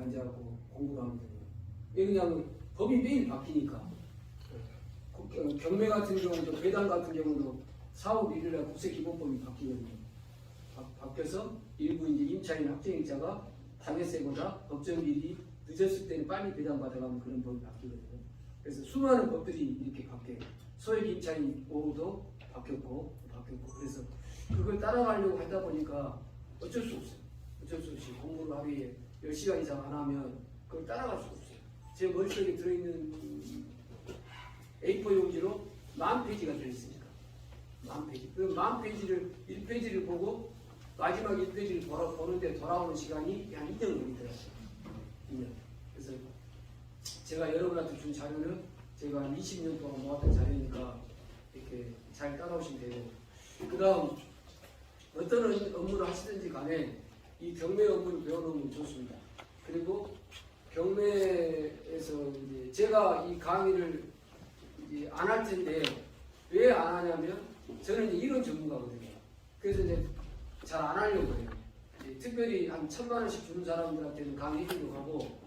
앉아갖고 공부를 하면 돼요. 왜냐하면 법이 매일 바뀌니까. 경매 같은 경우도 배당 같은 경우도 4월 1일날 국세기본법이 바뀌거든요. 바뀌어서 일부 이제 임차인 확정일자가 당해세보다 법정일이 늦었을 때는 빨리 배당받아가면 그런 법이 바뀌거든요. 그래서 수많은 법들이 이렇게 바뀌어요. 소액 임차인 보호도 바뀌었고 그래서 그걸 따라가려고 하다 보니까 어쩔 수 없어요. 어쩔 수 없이 공부를 하루에 10시간 이상 안 하면 그걸 따라갈 수 없어요. 제 머릿속에 들어있는 A4 용지로 10,000페이지가 들어있으니까 10,000페이지. 그 10,000페이지를 1페이지를 보고 마지막 1페이지를 보는데 돌아오는 시간이 한 2년 걸리더라고요. 2년. 그래서 제가 여러분한테 준 자료는 제가 한 20년 동안 모았던 자료니까 이렇게 잘 따라오시면 돼요. 그 다음 어떤 업무를 하시든지 간에 이 경매 업무를 배워놓으면 좋습니다. 그리고 경매에서 이제 제가 이 강의를 이제 안 할 텐데 왜 안 하냐면 저는 이제 이런 전문가거든요. 그래서 이제 잘 안 하려고 해요. 특별히 한 1,000만 원씩 주는 사람들한테는 강의 해주려고 하고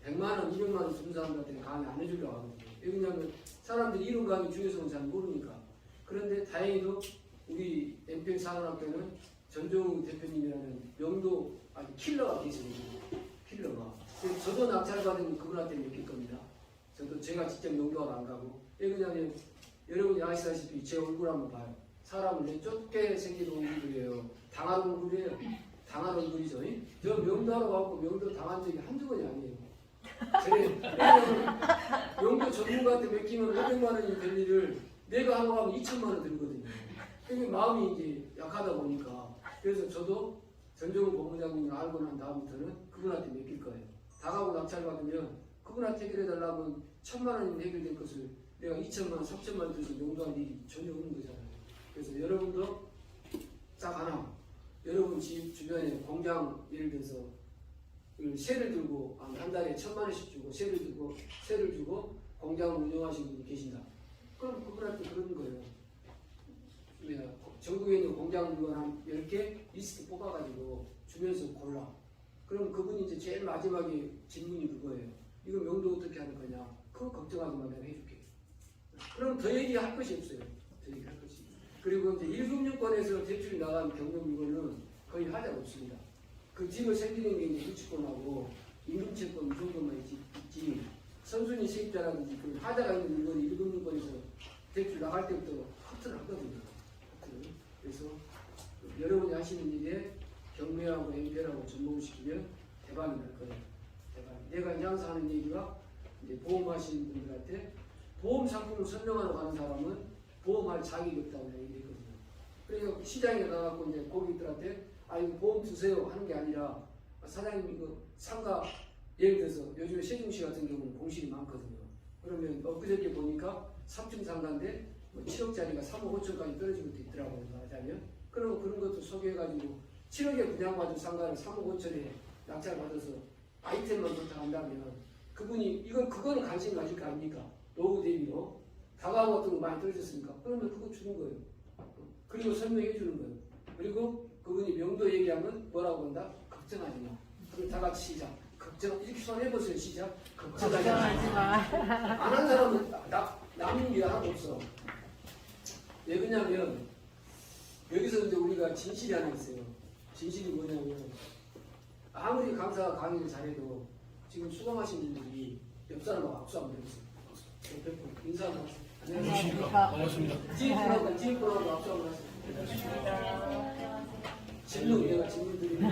100만 원, 200만 원 주는 사람들한테는 강의 안 해주려고 하거든요. 왜냐하면 사람들이 이런 강의 중요성을 잘 모르니까. 그런데 다행히도 우리 MPN 산업학교는 전종우 대표님이라는 명도 아주 킬러가 계시거든요. 킬러가. 저도 낙찰받은 그분한테 맡길 겁니다. 저도 제가 직접 명도하러 안 가고. 왜냐하면 여러분이 아시다시피 제 얼굴 한번 봐요. 사람을 좁게 생긴 얼굴이에요. 당한 얼굴이에요. 당한 얼굴이죠. 저 명도하러 가고 명도 당한 적이 한두 번이 아니에요. 명도 전문가한테 맡기면 500만 원이 될 일을 내가 하고 하면 2천만 원 들거든요. 그러니까 마음이 이제 약하다 보니까. 그래서 저도 전종훈 본부장님을 알고 난 다음부터는 그분한테 맡길 거예요. 다가고 낙찰받으면 그분한테 해결해달라면 1,000만 원이면 해결될 것을 내가 2천만 원, 3천만 원 들여서 용도할 일이 전혀 없는 거잖아요. 그래서 여러분도 딱 하나, 여러분 집 주변에 공장 예를 들어서 세를 들고 한 달에 1,000만 원씩 주고 세를 주고 공장을 운영하시는 분이 계신다. 그럼 그분한테 그러는 거예요. 전국에 있는 공장 물건 한 10개 리스트 뽑아가지고 주면서 골라. 그럼 그분이 이제 제일 마지막에 질문이 그거예요. 이거 명도 어떻게 하는 거냐? 그거 걱정하지 마, 내가 해줄게. 그럼 더 얘기할 것이 없어요. 더 얘기할 것이. 그리고 이제 1금융권에서 대출이 나간 경매 물건은 거의 하자가 없습니다. 그 집을 생기는 게 이제 유치권하고 임금채권 이 정도만 있지. 선순위 세입자라든지 그 하자가 있는 물건이 1금융권에서 대출 나갈 때부터 커트를 하거든요. 그래서 여러분이 하시는 일에 경매하고 MPL하고 접목시키면 대박이 날 거예요. 대박. 내가 이제 항상 하는 얘기가 이제 보험하시는 분들한테 보험 상품을 설명하러 가는 사람은 보험할 자격이 없다고 얘기했거든요. 그래서 시장에 나가고 이제 고객들한테 아 이거 보험 드세요 하는 게 아니라 사장님 이거 상가 예를 들어서 요즘에 세종시 같은 경우는 공실이 많거든요. 그러면 엊그저께 보니까 3층 상가인데 뭐 7억짜리가 3억 5천까지 떨어진 것도 있더라고요. 말하자면. 그럼 그런 것도 소개해가지고 7억에 분양받은 상가를 3억 5천에 낙찰받아서 아이템만 도착한다면 그분이 그거는 관심 가질 거 아닙니까? 노후 대비로 다가오고 어떤 거 많이 떨어졌으니까 그러면 그거 주는 거예요. 그리고 설명해 주는 거예요. 그리고 그분이 명도 얘기하면 뭐라고 한다? 걱정하지 마. 그럼 다 같이 시작. 걱정 이렇게 손 해보세요. 시작. 걱정하지 마. 안 한 사람은 남는 게 하나도 없어. 왜 그러냐면 여기서 이제 우리가 진실이 하나 있어요. 진실이 뭐냐면 아무리 강사가 강의를 잘해도 지금 수강하신 분들이 옆 사람하고 악수 한번 해보세요. 인사하고 안녕하십니까. 반갑습니다. 지인분하고 악수 한번 하세요. 질문 내가 질문 드리는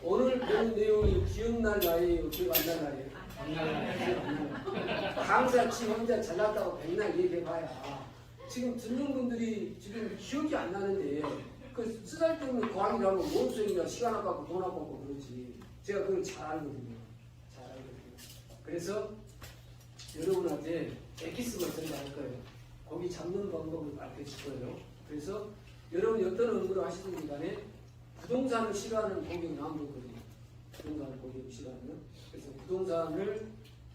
오늘 배운 내용이 기억날 나예요? 기억 안 날 나예요? 안 나요. 강사 지 혼자 잘났다고 맨날 얘기해봐야 지금 듣는 분들이 지금 기억이 안 나는데 그 쓰잘데없는 과학이라 하면 뭔 소리냐 시간 아깝고 돈 아깝고 그렇지. 제가 그걸 잘 알거든요. 잘 알거든요. 그래서 여러분한테 엑기스가 전달할 거예요. 거기 잡는 방법을 알려줄 거예요. 그래서 여러분이 어떤 업무를 하시든지 간에 부동산을 싫어하는 고객이 나오는 거거든요. 부동산을 고객이 싫어하는. 그래서 부동산을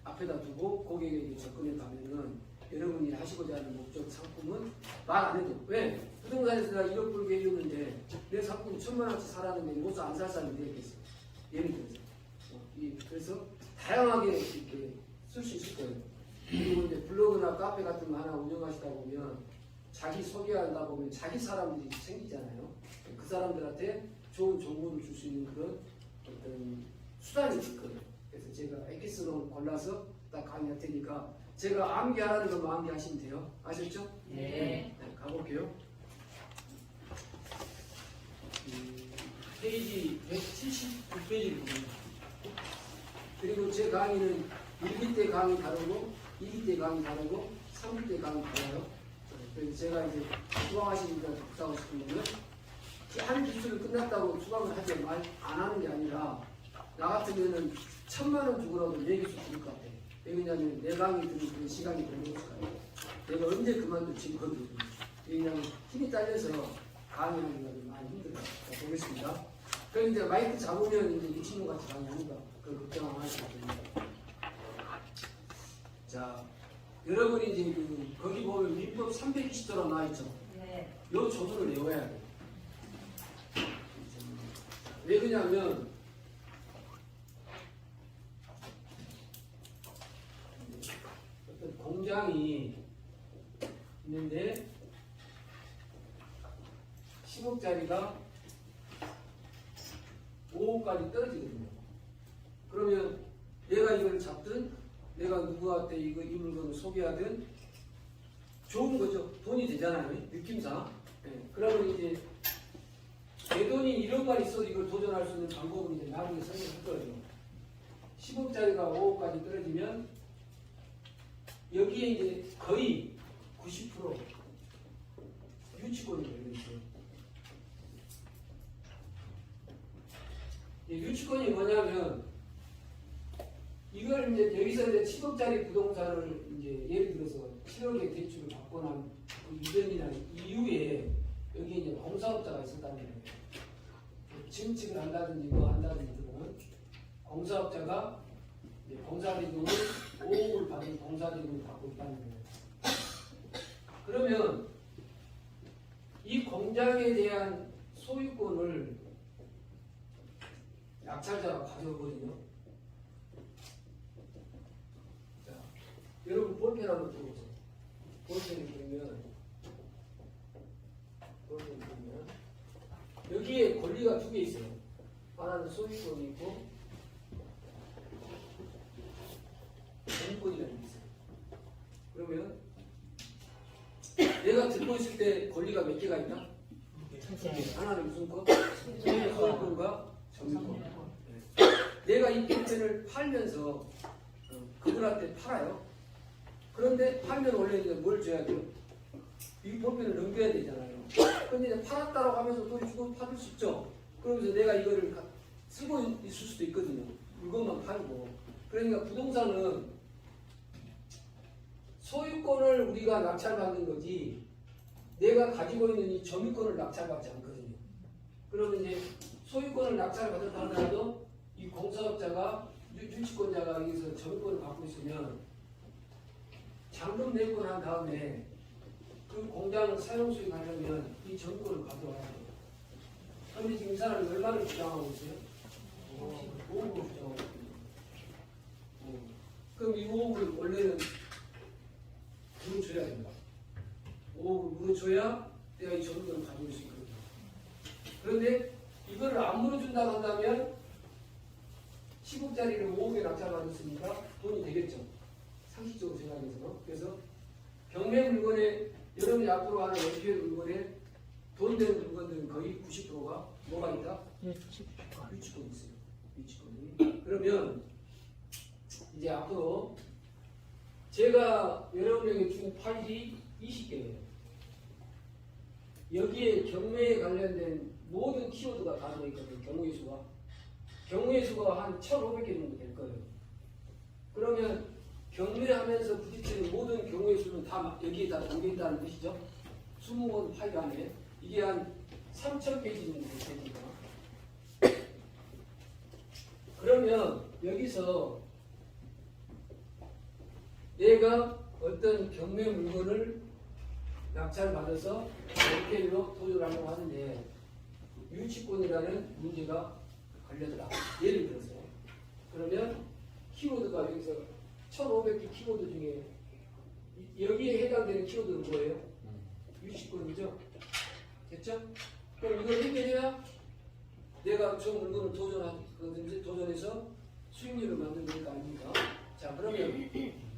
앞에다 두고 고객에게 접근해 가면은 여러분이 하시고자 하는 목적 상품은 말 안 해도. 왜? 부동산에서 내가 1억 벌게 해줬는데 내 상품 1,000만 원치 살았는데 못 안 살 사람이 되겠어. 예를 들어서. 그래서 다양하게 이렇게 쓸 수 있을 거예요. 그리고 이제 블로그나 카페 같은 거 하나 운영하시다 보면 자기 소개하다 보면 자기 사람들이 생기잖아요. 그 사람들한테 좋은 정보를 줄 수 있는 그런 어떤 수단이 있을 거예요. 그래서 제가 엑기스론 골라서 딱 강의할 테니까 제가 암기하라는 것만 암기하시면 돼요. 아셨죠? 네. 가볼게요. 페이지 179페이지를 보면 그리고 제 강의는 1기 때 강의 다르고 2기 때 강의 다르고 3기 때 강의 달라요. 그래서 제가 이제 수강하시는 분들 복사하고 싶으면 한 기술이 끝났다고 수강을 하지 안 하는 게 아니라 나 같으면은 1,000만 원 주고라도 4기술 줄일 것 같아. 왜냐면 내 강의 듣는 그런 시간이 걸리는 거니까요. 내가 언제 그만둘지 거든. 왜냐면 힘이 딸려서 강의하기가 좀 많이 힘들어요. 자, 보겠습니다. 그럼 이제 마이크 잡으면 이제 이 친구 같이 강의하니까 그 걱정 안 하셔도 됩니다. 자, 여러분이 이제 거기 보면 민법 320조로 나와 있죠. 네. 요 조도를 외워야 돼요. 왜 그러냐면 어떤 공장이 있는데 10억짜리가 5억까지 떨어지거든요. 그러면 내가 이걸 잡든 내가 누구한테 이 물건을 소개하든 좋은 거죠. 돈이 되잖아요. 느낌상. 네. 그러면 이제 내 돈이 1억만 있어도 이걸 도전할 수 있는 방법은 이제 나중에 설명할 거예요. 10억짜리가 5억까지 떨어지면 여기에 이제 거의 90% 유치권이 걸려있어요. 유치권이 뭐냐면 이걸 이제 여기서 이제 10억짜리 부동산을 이제 예를 들어서 7억의 대출을 받고 난 그 이전이나 이후에 여기 이제 공사업자가 있었다는 거예요. 증축을 한다든지 뭐 한다든지 그러면 공사업자가 이제 공사대금을 5억을 받은 공사대금을 받고 있다는 거예요. 그러면 이 공장에 대한 소유권을 낙찰자가 가져오거든요. 자, 여러분 볼펜 한번 들어보세요. 볼펜을 보면 여기에 권리가 두 개 있어요. 하나는 소유권이 있고 전권이라는 게 있어요. 그러면 내가 듣고 있을 때 권리가 몇 개가 있나? 하나는 무슨 권? 소유권과 전권. 내가 이 볼펜을 팔면서 그분한테 팔아요. 그런데 팔면 원래 이제 뭘 줘야 돼요? 이 볼펜을 넘겨야 되잖아요. 그런데 이제 팔았다라고 하면서 돈이 주고 받을 수 있죠. 그러면서 내가 이거를 쓰고 있을 수도 있거든요. 이것만 팔고. 그러니까 부동산은 소유권을 우리가 낙찰받는 거지 내가 가지고 있는 이 점유권을 낙찰받지 않거든요. 그러면 이제 소유권을 낙찰받았다 하더라도 이 공사업자가 유치권자가 여기서 점유권을 갖고 있으면 잔금 내고 난 다음에 그 공장을 사용 수익하려면 이 점유권을 가져와야 돼요. 그런데 지금 이 사람이 얼마를 주장하고 있어요? 5억을 주장하고 있거든요. 그럼 이 5억을 원래는 물어줘야 된다. 5억을 물어줘야 내가 이 점유권을 가지고 있을 거거든요. 그런데 이거를 안 물어준다고 한다면 10억짜리를 5억에 낙찰받았으니까 돈이 되겠죠. 상식적으로 생각해서. 그래서 경매 물건에 여러분이 앞으로 하는 LPL 물건에 돈 되는 물건들은 거의 90%가 뭐가 있다? 유치권이 있어요. 유치권이. 그러면 이제 앞으로 제가 여러분에게 준 파일이 20개예요. 여기에 경매에 관련된 모든 키워드가 다 들어있거든요. 경우의 수가. 경우의 수가 한 1,500개 정도 될 거예요. 그러면 경매하면서 부딪히는 모든 경우의 수는 다 여기에다 담겨있다는 뜻이죠. 20권 파일 안에. 이게 한 3,000페이지 정도 됩니다. 그러면 여기서 내가 어떤 경매 물건을 낙찰받아서 LPL로 도전하려고 하는데 유치권이라는 문제가 걸렸다. 예를 들어서. 그러면 키워드가 여기서 1500개 키워드 중에 여기에 해당되는 키워드는 뭐예요? 유치권이죠? 됐죠? 그럼 이걸 해결해야 내가 저 물건을 도전해서 수익률을 만드는 거 아닙니까? 자, 그러면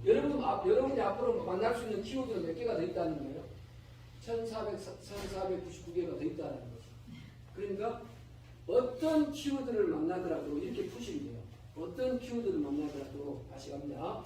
여러분이 앞으로 만날 수 있는 키워드는 몇 개가 더 있다는 거예요? 1499개가 더 있다는 거죠. 그러니까 어떤 키워드를 만나더라도 이렇게 푸시면 돼요. 어떤 키워드를 만나더라도 다시 갑니다.